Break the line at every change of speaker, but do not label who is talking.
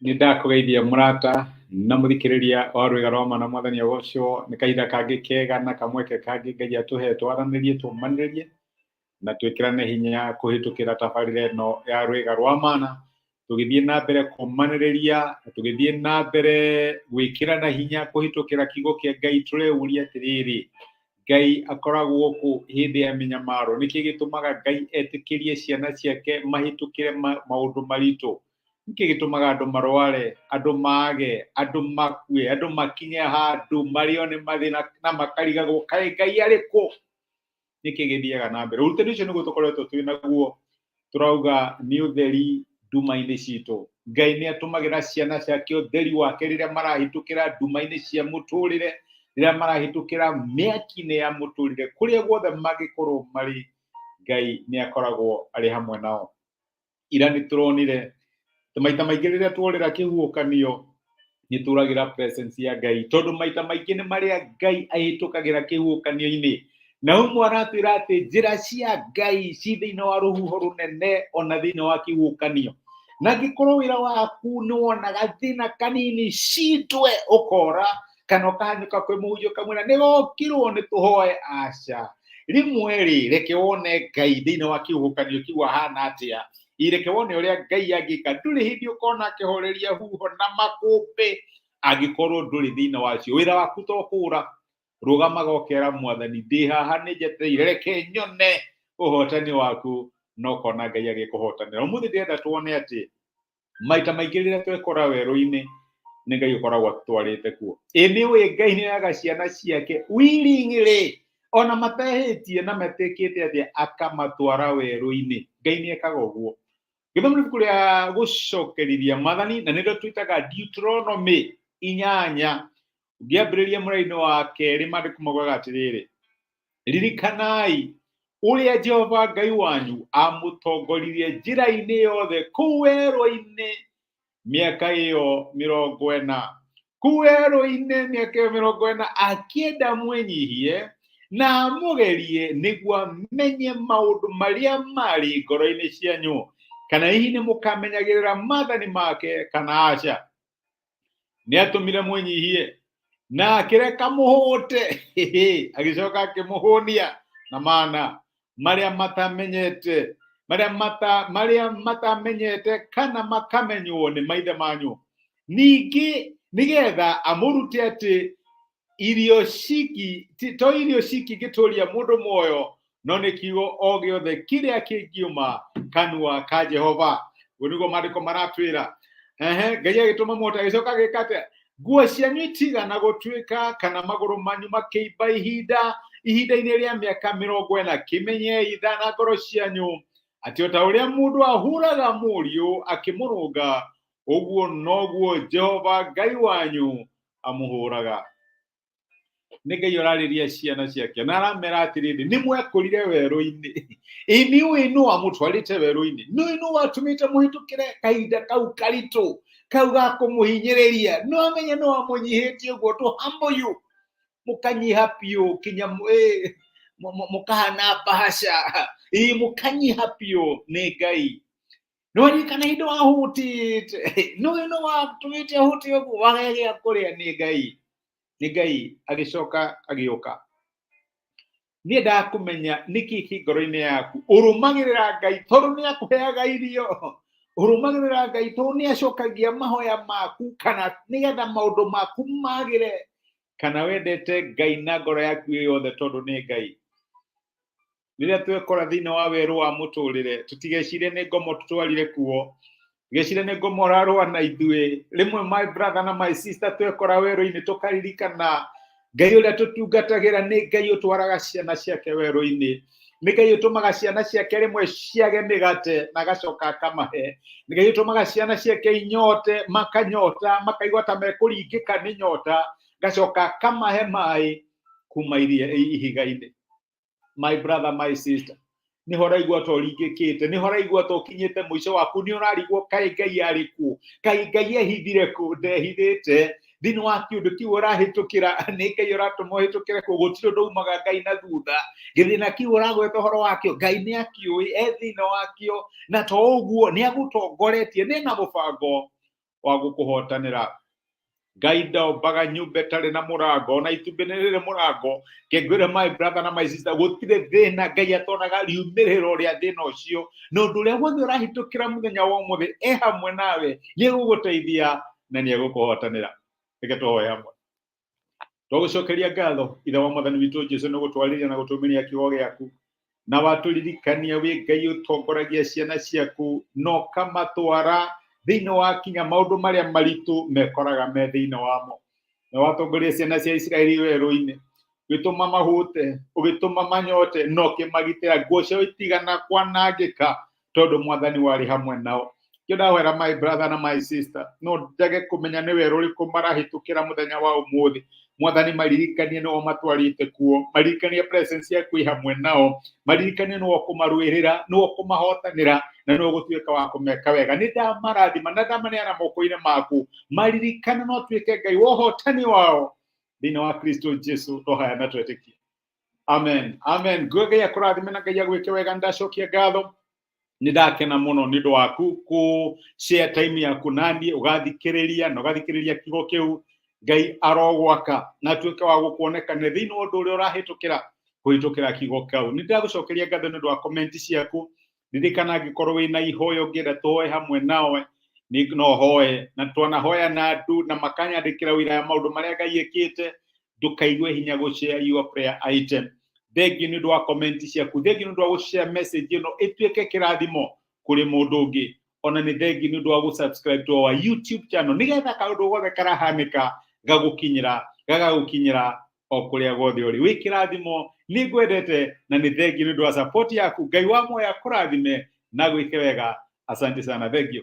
Nindakugeithia murata na muthikiriria wa rwiga rwa mana mwathani ucio ni kaitha kangi kega na kamweke kangi Ngai atuhe twaranirie tumaniririe na twikirane hinya kuhitukira tabarire no ya rwiga rwa mana tugithie na mbere kumaniriria tugithie na mbere gwikirana hinya kuhitukira kigo kia Ngai tureuria atiriri Ngai akoragwo ku hindi ya minyamaro niki gitumaga Ngai etikirie ciana ciake mahitukire maundu maritu niki gitumaga andu marware andu mage andu makue andu makinye handu mario ni mathina na makarigagwo kai Ngai ariko niki githiaga na mbere urutani ucio niguo tukoretwo twinaguo turauga ni utheri nduma-ini citu Ngai ni atumagira ciana ciake utheri wake riria marahitukira nduma-ini cia muturire riria marahitukira miaki-ini ya muturire kuria guothe magikorwo mari Ngai ni akoragwo ari hamwe nao ira ni turonire maita maingi riria tuorira kihuukanio ni turagira presence ya Ngai tondu maita maingi ni maria Ngai ahitukagira kihuukanio-ini na umwe aratwira ati njira cia Ngai ci thiini wa ruhuho runene ona thiini wa kihuukanio na gikorwo wira waku ni wonaga thina kanini citwe ukora kana ukahanyuka kwi muhunjio kamwira ni gokirwo ni tuhoe aca rimwe reke wone Ngai thiini wa kihuukanio kiu ahana atia ireke wone uria Ngai agika nduri hindi ukona akihoreria huho na makumbi agikorwo nduri thiini wacio wira waku to kura rugamaga ukera mwathani ndi haha ni njetereire reke nyone uhotani waku no kona Ngai agikuhotanira umuthi ndirenda tuone ati maita maingi riria twekora weru-ini ni Ngai ukoragwo atwarite kuo iniwe Ngai ni aga ciana ciake willingly ona matehitie na metikite ati akamatwara weru-ini Ngai ni ekaga uguo githomo kuria gucokerithia mathani na nindo twitaga Deuteronomy 8 ngiambiriria muraini wa keri mandiko magwaga atiriri ririkanai uria Jehova Ngai wanyu amutongoririe njira-ini yothe kuu werũ-ini miaka iyo 40 kuu werũ-ini miaka iyo 40 akienda mwenyihie na mugerie niguo menye maundu maria mari ngoro-ini cianyu kana hihi ni mukamenyagirira mathani make kana aca ni atumire mwenyihie na akireka muhute agicoka akimuhunia na mana maria matamenyete kana makamenywo ni maithe manyu ningi nigetha amurute ati irio ciki to irio ciki gituria mundu moyo no ni kiugo o giothe kiria kingiuma kanua ka Jehova unigo mandiko maratwira Ngai agituma mota agicoka gikate nguo cianyu itigana gutwika kana maguru manyu makiimba ihinda-ini ria miaka 40 kimenyei thana ngoro cianyu ati ota uria mundu ahuraga muriu akimurunga uguo noguo Jehova Ngai wanyu amuhuraga ni Ngai urariria ciana ciake na aramera atiriri ni mwekurire weru-ini inu amutwarite weru-ini inu watumite muhitukire kahinda kau karitu kau gakumuhinyiriria no amenye no amunyihitie uguo to humble you mukanyiha piu kinya mukahana bahasha mukanyiha piu ni Ngai no rikana indo ahutite no watumite ahuti uguo wagege akuria ni Ngai agicoka agioka ni ndakumenya niki kingoro-ini yaku urumagirira Ngai tondu ni akuheaga irio urumagirira Ngai tondu ni acokagia mahoya maku kana nigetha maundu maku magire kana wendete Ngai na ngoro yaku yothe tondu ni Ngai riria twekora thiini wa weru wa muturire tutigecire ni ngomo tutwarire kuo gecire ni ngomo rarwa na ithue rimwe my brother na my sister twekora weru-ini tukaririkana Ngai uria tutungatagira ni Ngai utwaraga ciana ciake weru-ini ni Ngai utumaga ciana ciake rimwe ciage migate na gacoka akamahe ni Ngai utumaga ciana ciake inyote makanyota makaigua ta mekuringika ni nyota gacoka akamahe mai kuma ihiga-ini my brother my sister ni horaigua to ringikite ni horaigua to kinyite muico waku ni urarigwo kai Ngai ariku kai Ngai ehithire ku ndehithite thini wa kiundu kiu urahitukira ni Ngai uratumohitukire ku gutiro ndaumaga Ngai na thutha githina kiu uragweta horo wakio Ngai ni akiui thini wakio na to uguo ni agutongoretie ni na mubango wa gukuhotanira gaida obaga nyumba tare na murago na itubenere murago kegwira my brother na my sister gutire thina Ngai atonaga riumiriro ria thina ucio no nduria wothe urahitukira muthenya wa umuthi hamwe nawe ni guguteithia na ni gukuhotanira reke tuhoe hamwe. Twagucokeria ngatho ithe wa mwathani witu Jesu ni gutwariria na gutumiria kiugo giaku na waturirikania wi Ngai utongoragia ciana ciaku no kamatwara thĩinĩ wa kinya maũndũ marĩa maritũ mekoraga me thĩinĩ wamo. Na watongoria ciana cia Isiraeli werũ-inĩ gĩtũma mahũte ũgĩtũma manyote no kĩmagitĩra nguo ciao itigana kwanangĩka tondũ mwathani warĩ hamwe nao. Kĩndahwera my brother na my sister no njage kũmenya nĩ werũ ũrĩkũ marahĩtũkĩra mũthenya wa ũmũthĩ. Mwathani maririkanie nĩwe matwarĩte kuo, maririkanie presence yaku hamwe nao, maririkanie nĩwe kũmarũĩrĩra, nĩwe kũmahotanĩra na nĩwe gũtuĩka wa kũmeka wega. Nĩ ndamarathima na ndamaneana moko-inĩ maku, maririkane no tuĩke Ngai wa ũhotani wao thĩinĩ wa Kristo Jesu tũhoya na twetĩkia. Amen. Amen. Ngai akũrathime na Ngai agwĩke wega. Ndacokia ngatho nĩ ndakena mũno nĩ ũndũ waku ku share time yaku naniĩ ũgathikĩrĩria na ũgathikĩrĩria kiugo kĩu. Ngai arogwaka na tuĩke wa gũkuonekana thĩinĩ wa ũndũ ũrĩa ũrahĩtũkĩra kũhĩtũkĩra kiugo kĩu. Nĩ ndagũcokeria ngatho nĩ ũndũ wa comment ciaku. Ririkana angĩkorwo wĩna ihoyo ũngĩenda tũhoe hamwe nawe no hoe na twanahoya na andũ na makanyandĩkĩra wĩra ya maũndũ marĩa Ngai ĩkĩte ndũkaigue hinya gũshare your prayer item. Thengiũ nĩ ũndũ wa comment ciaku, thengiũ nĩ ũndũ wa gũshare message ĩno ĩtuĩke kĩrathimo kũrĩ mũndũ ũngĩ. Ona nĩ thengiũ nĩ ũndũ wa gũsubscribe to our YouTube channel nĩgetha kaũndũ gothe karahanĩka gagũkinyĩra o kũrĩa guothe ũrĩ. Wĩ kĩrathimo nĩ ngwendete na nĩ thengiũ nĩ ũndũ wa support yaku. Ngai wa muoyo akũrathime na gwĩke wega. Asante sana. Thengiũ.